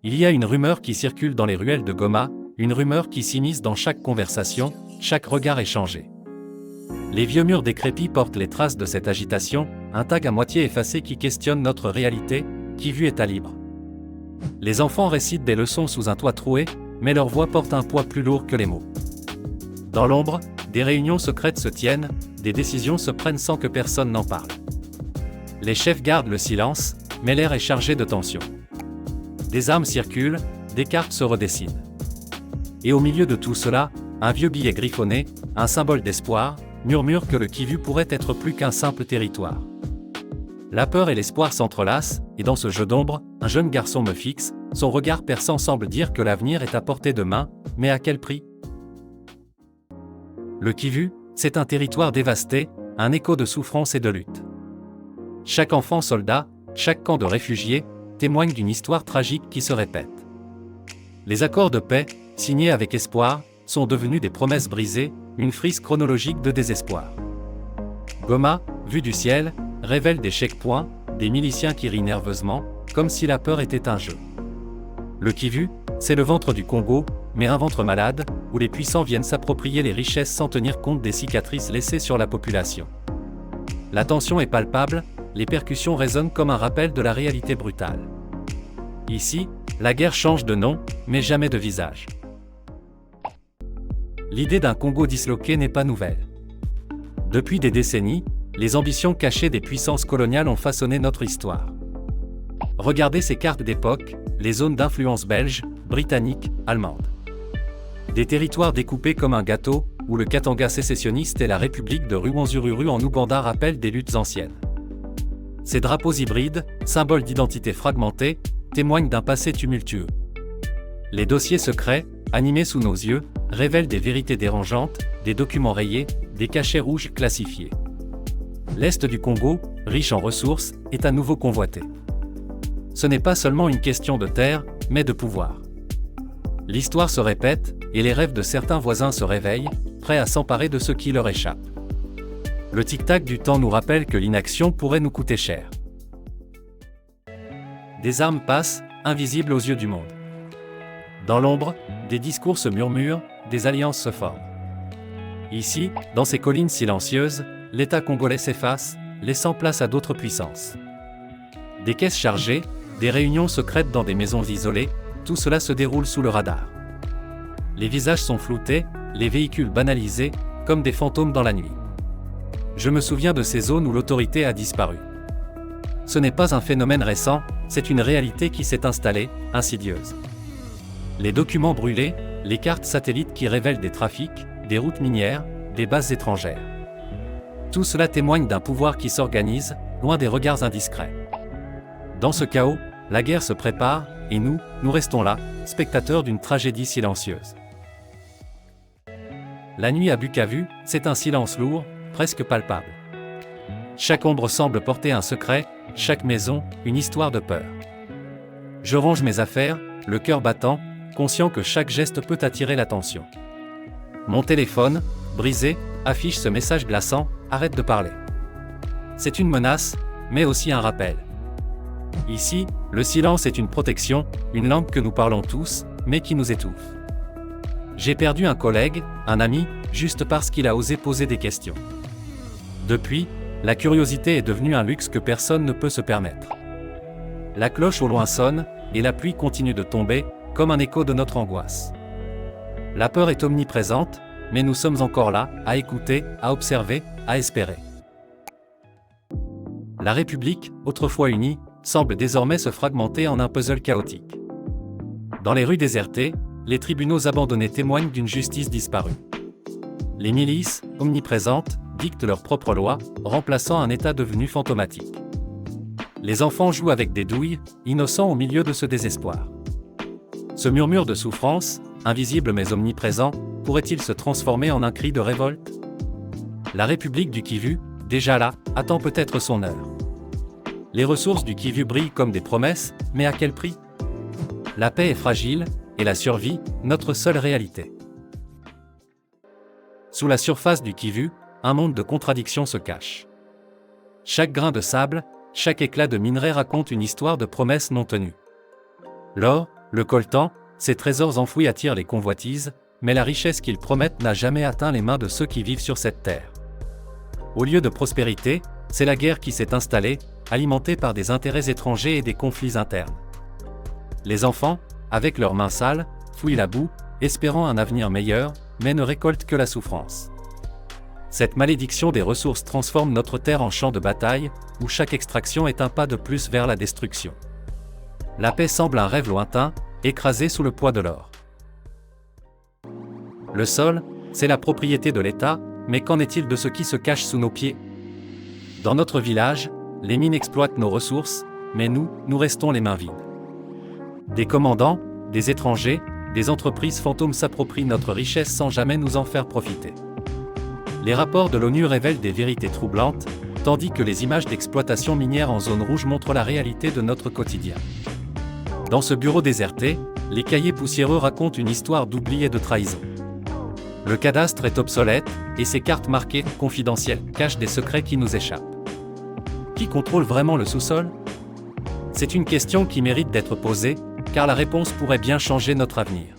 Il y a une rumeur qui circule dans les ruelles de Goma, une rumeur qui s'immisce dans chaque conversation, chaque regard échangé. Les vieux murs décrépits portent les traces de cette agitation, un tag à moitié effacé qui questionne notre réalité, qui vue est à libre. Les enfants récitent des leçons sous un toit troué, mais leur voix porte un poids plus lourd que les mots. Dans l'ombre, des réunions secrètes se tiennent, des décisions se prennent sans que personne n'en parle. Les chefs gardent le silence, mais l'air est chargé de tension. Des armes circulent, des cartes se redessinent. Et au milieu de tout cela, un vieux billet griffonné, un symbole d'espoir, murmure que le Kivu pourrait être plus qu'un simple territoire. La peur et l'espoir s'entrelacent, et dans ce jeu d'ombre, un jeune garçon me fixe, son regard perçant semble dire que l'avenir est à portée de main, mais à quel prix ? Le Kivu, c'est un territoire dévasté, un écho de souffrance et de lutte. Chaque enfant soldat, chaque camp de réfugiés, témoigne d'une histoire tragique qui se répète. Les accords de paix, signés avec espoir, sont devenus des promesses brisées, une frise chronologique de désespoir. Goma, vue du ciel, révèle des checkpoints, des miliciens qui rient nerveusement, comme si la peur était un jeu. Le Kivu, c'est le ventre du Congo, mais un ventre malade, où les puissants viennent s'approprier les richesses sans tenir compte des cicatrices laissées sur la population. La tension est palpable, les percussions résonnent comme un rappel de la réalité brutale. Ici, la guerre change de nom, mais jamais de visage. L'idée d'un Congo disloqué n'est pas nouvelle. Depuis des décennies, les ambitions cachées des puissances coloniales ont façonné notre histoire. Regardez ces cartes d'époque, les zones d'influence belge, britannique, allemande. Des territoires découpés comme un gâteau, où le Katanga sécessionniste et la République de Rwenzururu en Ouganda rappellent des luttes anciennes. Ces drapeaux hybrides, symboles d'identité fragmentée, témoignent d'un passé tumultueux. Les dossiers secrets, animés sous nos yeux, révèlent des vérités dérangeantes, des documents rayés, des cachets rouges classifiés. L'Est du Congo, riche en ressources, est à nouveau convoité. Ce n'est pas seulement une question de terre, mais de pouvoir. L'histoire se répète, et les rêves de certains voisins se réveillent, prêts à s'emparer de ce qui leur échappe. Le tic-tac du temps nous rappelle que l'inaction pourrait nous coûter cher. Des armes passent, invisibles aux yeux du monde. Dans l'ombre, des discours se murmurent, des alliances se forment. Ici, dans ces collines silencieuses, l'État congolais s'efface, laissant place à d'autres puissances. Des caisses chargées, des réunions secrètes dans des maisons isolées, tout cela se déroule sous le radar. Les visages sont floutés, les véhicules banalisés, comme des fantômes dans la nuit. Je me souviens de ces zones où l'autorité a disparu. Ce n'est pas un phénomène récent, c'est une réalité qui s'est installée, insidieuse. Les documents brûlés, les cartes satellites qui révèlent des trafics, des routes minières, des bases étrangères. Tout cela témoigne d'un pouvoir qui s'organise, loin des regards indiscrets. Dans ce chaos, la guerre se prépare, et nous restons là, spectateurs d'une tragédie silencieuse. La nuit à Bukavu, c'est un silence lourd, presque palpable. Chaque ombre semble porter un secret, chaque maison, une histoire de peur. Je range mes affaires, le cœur battant, conscient que chaque geste peut attirer l'attention. Mon téléphone, brisé, affiche ce message glaçant, arrête de parler. C'est une menace, mais aussi un rappel. Ici, le silence est une protection, une langue que nous parlons tous, mais qui nous étouffe. J'ai perdu un collègue, un ami, juste parce qu'il a osé poser des questions. Depuis, la curiosité est devenue un luxe que personne ne peut se permettre. La cloche au loin sonne, et la pluie continue de tomber, comme un écho de notre angoisse. La peur est omniprésente, mais nous sommes encore là, à écouter, à observer, à espérer. La République, autrefois unie, semble désormais se fragmenter en un puzzle chaotique. Dans les rues désertées, les tribunaux abandonnés témoignent d'une justice disparue. Les milices, omniprésentes, dictent leurs propres lois, remplaçant un État devenu fantomatique. Les enfants jouent avec des douilles, innocents au milieu de ce désespoir. Ce murmure de souffrance, invisible mais omniprésent, pourrait-il se transformer en un cri de révolte ? La République du Kivu, déjà là, attend peut-être son heure. Les ressources du Kivu brillent comme des promesses, mais à quel prix ? La paix est fragile, et la survie, notre seule réalité. Sous la surface du Kivu, un monde de contradictions se cache. Chaque grain de sable, chaque éclat de minerai raconte une histoire de promesses non tenues. L'or, Le coltan, ces trésors enfouis attirent les convoitises, mais la richesse qu'ils promettent n'a jamais atteint les mains de ceux qui vivent sur cette terre. Au lieu de prospérité, c'est la guerre qui s'est installée, alimentée par des intérêts étrangers et des conflits internes. Les enfants, avec leurs mains sales, fouillent la boue, espérant un avenir meilleur, mais ne récoltent que la souffrance. Cette malédiction des ressources transforme notre terre en champ de bataille, où chaque extraction est un pas de plus vers la destruction. La paix semble un rêve lointain, écrasé sous le poids de l'or. Le sol, c'est la propriété de l'État, mais qu'en est-il de ce qui se cache sous nos pieds? Dans notre village, les mines exploitent nos ressources, mais nous restons les mains vides. Des commandants, des étrangers, des entreprises fantômes s'approprient notre richesse sans jamais nous en faire profiter. Les rapports de l'ONU révèlent des vérités troublantes, tandis que les images d'exploitation minière en zone rouge montrent la réalité de notre quotidien. Dans ce bureau déserté, les cahiers poussiéreux racontent une histoire d'oubli et de trahison. Le cadastre est obsolète, et ses cartes marquées « confidentielles » cachent des secrets qui nous échappent. Qui contrôle vraiment le sous-sol? C'est une question qui mérite d'être posée, car la réponse pourrait bien changer notre avenir.